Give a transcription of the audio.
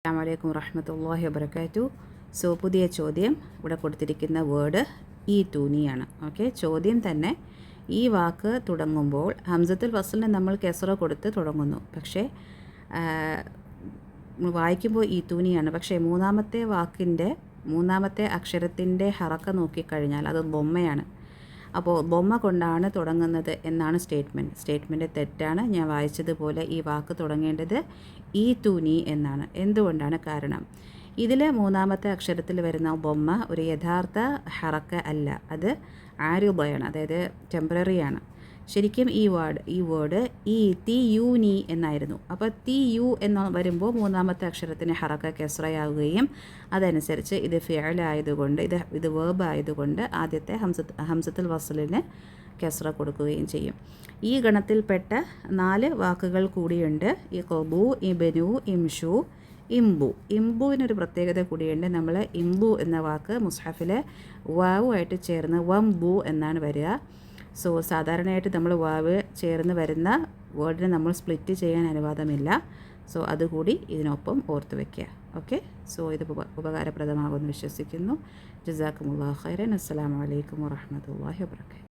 അസ്സലാമു അലൈക്കും വറഹ്മത്തുള്ളാഹി വബറകാതുഹു. സോ പുതിയ ചോദ്യം ഇവിടെ കൊടുത്തിരിക്കുന്ന വേർഡ് ഈ തൂനിയാണ്. ഓക്കെ, ചോദ്യം തന്നെ ഈ വാക്ക് തുടങ്ങുമ്പോൾ ഹംസത്തുൽ വസ്ലിന് നമ്മൾ കെസ്റ കൊടുത്ത് തുടങ്ങുന്നു, പക്ഷേ വായിക്കുമ്പോൾ ഈ തൂനിയാണ്. പക്ഷേ മൂന്നാമത്തെ വാക്കിൻ്റെ മൂന്നാമത്തെ അക്ഷരത്തിൻ്റെ ഹറക്ക നോക്കിക്കഴിഞ്ഞാൽ അത് ബൊമ്മയാണ്. അപ്പോൾ ബൊമ്മ കൊണ്ടാണ് തുടങ്ങുന്നത് എന്നാണ് സ്റ്റേറ്റ്മെൻറ്റ് തെറ്റാണ്. ഞാൻ വായിച്ചതുപോലെ ഈ വാക്ക് തുടങ്ങേണ്ടത് ഈ തൂനി എന്നാണ്. എന്തുകൊണ്ടാണ്? കാരണം ഇതിൽ മൂന്നാമത്തെ അക്ഷരത്തിൽ വരുന്ന ബൊമ്മ ഒരു യഥാർത്ഥ ഹറക്ക അല്ല, അത് ആരുബയാണ്, അതായത് ടെമ്പററിയാണ്. ശരിക്കും ഈ വേർഡ് ഈ തി യു നീ എന്നായിരുന്നു. അപ്പോൾ തി യു എന്ന് വരുമ്പോൾ മൂന്നാമത്തെ അക്ഷരത്തിന് ഹറക്ക കെസ്റയാവുകയും അതനുസരിച്ച് ഇത് ഫിഅലായതുകൊണ്ട് ഇത് വേർബ് ആയതുകൊണ്ട് ആദ്യത്തെ ഹംസത്തുൽ വസ്ലിന് കെസ്റ കൊടുക്കുകയും ചെയ്യും. ഈ ഗണത്തിൽപ്പെട്ട 4 വാക്കുകൾ കൂടിയുണ്ട്. ഇഖ്ബു, ഇബ്നു, ഇംഷു, ഇംബുവിനൊരു പ്രത്യേകത കൂടിയുണ്ട്. നമ്മൾ ഇംബു എന്ന വാക്ക് മുസ്ഹഫിലെ വാവുമായിട്ട് ചേർന്ന് വംബു എന്നാണ് വരിക. സോ സാധാരണയായിട്ട് നമ്മൾ വാവ് ചേർന്ന് വരുന്ന വേർഡിനെ നമ്മൾ സ്പ്ലിറ്റ് ചെയ്യാൻ അനുവാദമില്ല. സോ അതുകൂടി ഇതിനൊപ്പം ഓർത്ത് വയ്ക്കുക. ഓക്കെ, സോ ഇത് ഉപകാരപ്രദമാകുമെന്ന് വിശ്വസിക്കുന്നു. ജസാക്കുമുല്ലാഹു ഖൈറൻ. അസ്സലാമു അലൈക്കും വറഹ്മത്തുള്ളാഹി വബറകാതുഹു.